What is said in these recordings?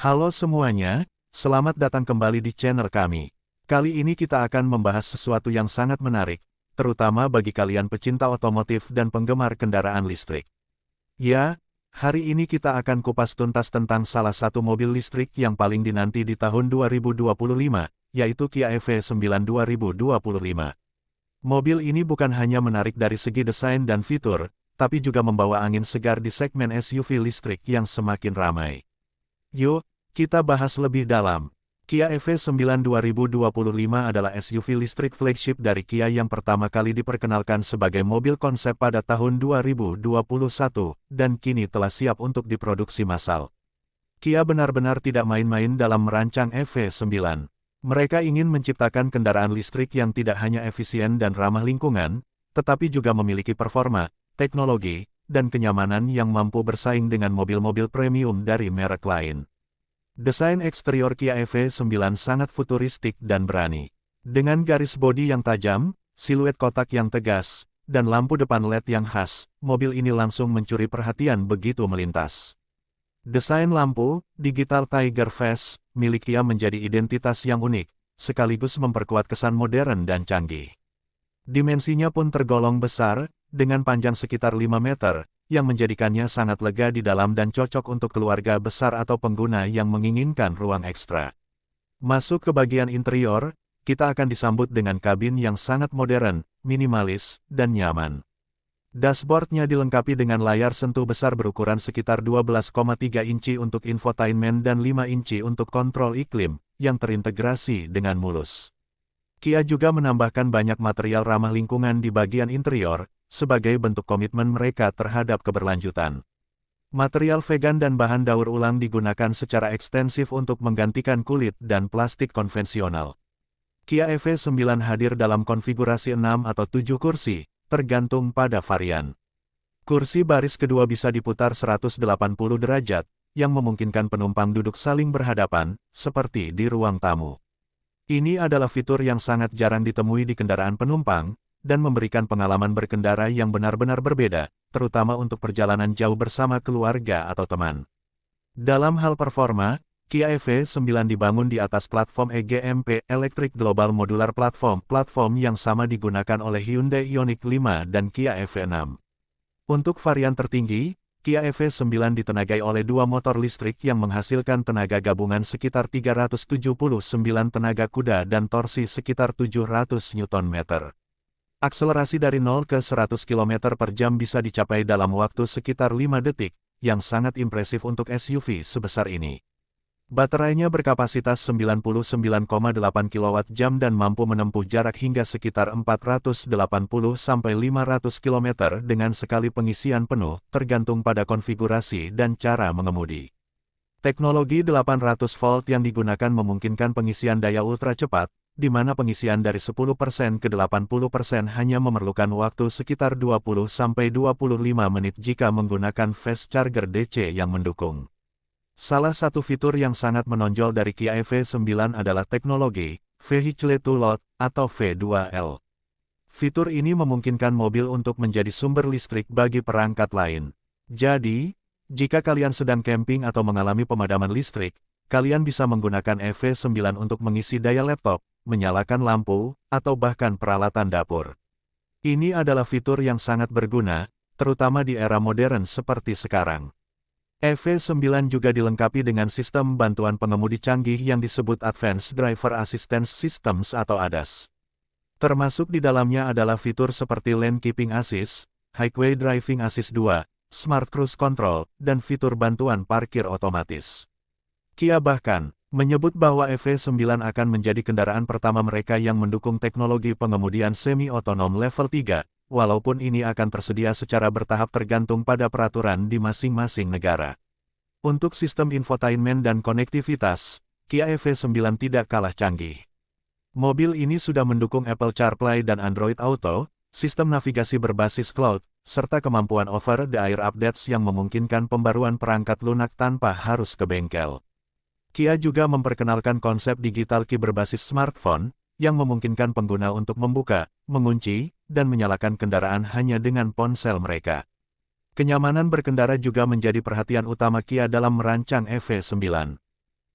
Halo semuanya, selamat datang kembali di channel kami. Kali ini kita akan membahas sesuatu yang sangat menarik, terutama bagi kalian pecinta otomotif dan penggemar kendaraan listrik. Ya, hari ini kita akan kupas tuntas tentang salah satu mobil listrik yang paling dinanti di tahun 2025, yaitu Kia EV9 2025. Mobil ini bukan hanya menarik dari segi desain dan fitur, tapi juga membawa angin segar di segmen SUV listrik yang semakin ramai. Yuk, kita bahas lebih dalam. Kia EV9 2025 adalah SUV listrik flagship dari Kia yang pertama kali diperkenalkan sebagai mobil konsep pada tahun 2021, dan kini telah siap untuk diproduksi massal. Kia benar-benar tidak main-main dalam merancang EV9. Mereka ingin menciptakan kendaraan listrik yang tidak hanya efisien dan ramah lingkungan, tetapi juga memiliki performa, teknologi, dan kenyamanan yang mampu bersaing dengan mobil-mobil premium dari merek lain. Desain eksterior Kia EV9 sangat futuristik dan berani. Dengan garis bodi yang tajam, siluet kotak yang tegas, dan lampu depan LED yang khas, mobil ini langsung mencuri perhatian begitu melintas. Desain lampu, Digital Tiger Face, milik Kia menjadi identitas yang unik, sekaligus memperkuat kesan modern dan canggih. Dimensinya pun tergolong besar, dengan panjang sekitar 5 meter, yang menjadikannya sangat lega di dalam dan cocok untuk keluarga besar atau pengguna yang menginginkan ruang ekstra. Masuk ke bagian interior, kita akan disambut dengan kabin yang sangat modern, minimalis, dan nyaman. Dashboardnya dilengkapi dengan layar sentuh besar berukuran sekitar 12,3 inci untuk infotainment dan 5 inci untuk kontrol iklim, yang terintegrasi dengan mulus. Kia juga menambahkan banyak material ramah lingkungan di bagian interior, sebagai bentuk komitmen mereka terhadap keberlanjutan. Material vegan dan bahan daur ulang digunakan secara ekstensif untuk menggantikan kulit dan plastik konvensional. Kia EV9 hadir dalam konfigurasi 6 atau 7 kursi, tergantung pada varian. Kursi baris kedua bisa diputar 180 derajat, yang memungkinkan penumpang duduk saling berhadapan, seperti di ruang tamu. Ini adalah fitur yang sangat jarang ditemui di kendaraan penumpang, dan memberikan pengalaman berkendara yang benar-benar berbeda, terutama untuk perjalanan jauh bersama keluarga atau teman. Dalam hal performa, Kia EV9 dibangun di atas platform EGMP Electric Global Modular Platform yang sama digunakan oleh Hyundai Ioniq 5 dan Kia EV6. Untuk varian tertinggi, Kia EV9 ditenagai oleh dua motor listrik yang menghasilkan tenaga gabungan sekitar 379 tenaga kuda dan torsi sekitar 700 Nm. Akselerasi dari 0 ke 100 km per jam bisa dicapai dalam waktu sekitar 5 detik, yang sangat impresif untuk SUV sebesar ini. Baterainya berkapasitas 99,8 kWh dan mampu menempuh jarak hingga sekitar 480-500 km dengan sekali pengisian penuh, tergantung pada konfigurasi dan cara mengemudi. Teknologi 800 volt yang digunakan memungkinkan pengisian daya ultra cepat, di mana pengisian dari 10% ke 80% hanya memerlukan waktu sekitar 20-25 menit jika menggunakan fast charger DC yang mendukung. Salah satu fitur yang sangat menonjol dari Kia EV9 adalah teknologi Vehicle to Load atau V2L. Fitur ini memungkinkan mobil untuk menjadi sumber listrik bagi perangkat lain. Jadi, jika kalian sedang camping atau mengalami pemadaman listrik, kalian bisa menggunakan EV9 untuk mengisi daya laptop, menyalakan lampu, atau bahkan peralatan dapur. Ini adalah fitur yang sangat berguna, terutama di era modern seperti sekarang. EV9 juga dilengkapi dengan sistem bantuan pengemudi canggih yang disebut Advanced Driver Assistance Systems atau ADAS. Termasuk di dalamnya adalah fitur seperti Lane Keeping Assist, Highway Driving Assist 2, Smart Cruise Control, dan fitur bantuan parkir otomatis. Kia bahkan menyebut bahwa EV9 akan menjadi kendaraan pertama mereka yang mendukung teknologi pengemudian semi-otonom level 3, walaupun ini akan tersedia secara bertahap tergantung pada peraturan di masing-masing negara. Untuk sistem infotainment dan konektivitas, Kia EV9 tidak kalah canggih. Mobil ini sudah mendukung Apple CarPlay dan Android Auto, sistem navigasi berbasis cloud, serta kemampuan over-the-air updates yang memungkinkan pembaruan perangkat lunak tanpa harus ke bengkel. Kia juga memperkenalkan konsep digital key berbasis smartphone, yang memungkinkan pengguna untuk membuka, mengunci, dan menyalakan kendaraan hanya dengan ponsel mereka. Kenyamanan berkendara juga menjadi perhatian utama Kia dalam merancang EV9.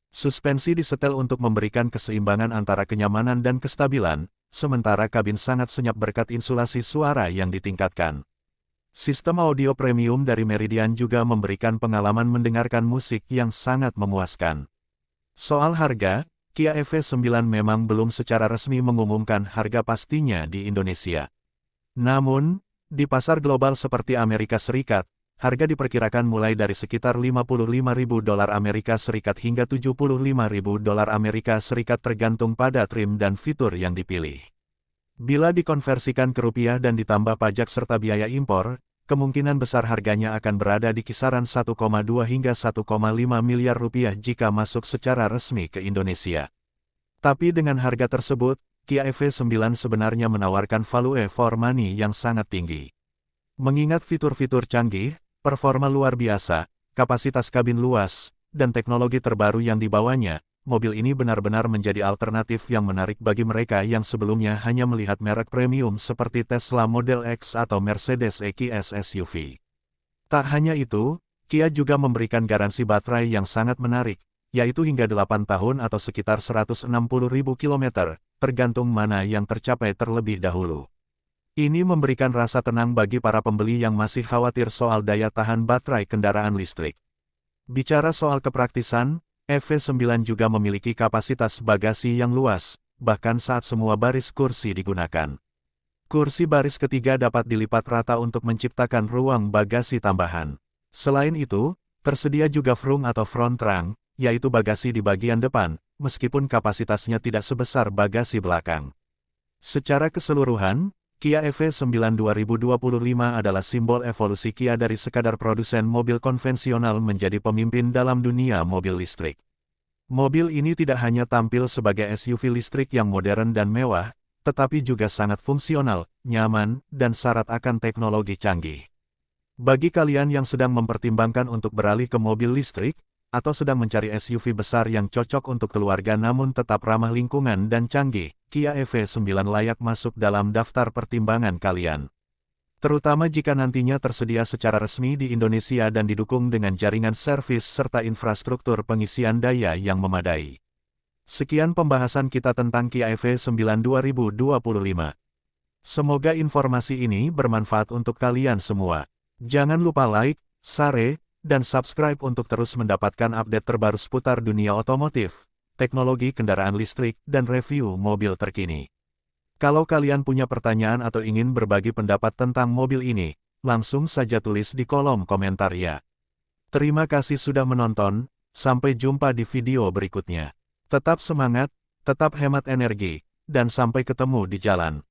Suspensi disetel untuk memberikan keseimbangan antara kenyamanan dan kestabilan, sementara kabin sangat senyap berkat insulasi suara yang ditingkatkan. Sistem audio premium dari Meridian juga memberikan pengalaman mendengarkan musik yang sangat memuaskan. Soal harga, Kia EV9 memang belum secara resmi mengumumkan harga pastinya di Indonesia. Namun, di pasar global seperti Amerika Serikat, harga diperkirakan mulai dari sekitar $55.000 Amerika Serikat hingga $75.000 Amerika Serikat tergantung pada trim dan fitur yang dipilih. Bila dikonversikan ke rupiah dan ditambah pajak serta biaya impor, kemungkinan besar harganya akan berada di kisaran 1,2 hingga 1,5 miliar rupiah jika masuk secara resmi ke Indonesia. Tapi dengan harga tersebut, Kia EV9 sebenarnya menawarkan value for money yang sangat tinggi. Mengingat fitur-fitur canggih, performa luar biasa, kapasitas kabin luas, dan teknologi terbaru yang dibawanya, mobil ini benar-benar menjadi alternatif yang menarik bagi mereka yang sebelumnya hanya melihat merek premium seperti Tesla Model X atau Mercedes EQS SUV. Tak hanya itu, Kia juga memberikan garansi baterai yang sangat menarik, yaitu hingga 8 tahun atau sekitar 160.000 km, tergantung mana yang tercapai terlebih dahulu. Ini memberikan rasa tenang bagi para pembeli yang masih khawatir soal daya tahan baterai kendaraan listrik. Bicara soal kepraktisan, EV9 juga memiliki kapasitas bagasi yang luas, bahkan saat semua baris kursi digunakan. Kursi baris ketiga dapat dilipat rata untuk menciptakan ruang bagasi tambahan. Selain itu, tersedia juga frunk atau front trunk, yaitu bagasi di bagian depan, meskipun kapasitasnya tidak sebesar bagasi belakang. Secara keseluruhan, Kia EV9 2025 adalah simbol evolusi Kia dari sekadar produsen mobil konvensional menjadi pemimpin dalam dunia mobil listrik. Mobil ini tidak hanya tampil sebagai SUV listrik yang modern dan mewah, tetapi juga sangat fungsional, nyaman, dan syarat akan teknologi canggih. Bagi kalian yang sedang mempertimbangkan untuk beralih ke mobil listrik, atau sedang mencari SUV besar yang cocok untuk keluarga namun tetap ramah lingkungan dan canggih, Kia EV9 layak masuk dalam daftar pertimbangan kalian. Terutama jika nantinya tersedia secara resmi di Indonesia dan didukung dengan jaringan servis serta infrastruktur pengisian daya yang memadai. Sekian pembahasan kita tentang Kia EV9 2025. Semoga informasi ini bermanfaat untuk kalian semua. Jangan lupa like, share, dan subscribe untuk terus mendapatkan update terbaru seputar dunia otomotif, teknologi kendaraan listrik, dan review mobil terkini. Kalau kalian punya pertanyaan atau ingin berbagi pendapat tentang mobil ini, langsung saja tulis di kolom komentar ya. Terima kasih sudah menonton, sampai jumpa di video berikutnya. Tetap semangat, tetap hemat energi, dan sampai ketemu di jalan.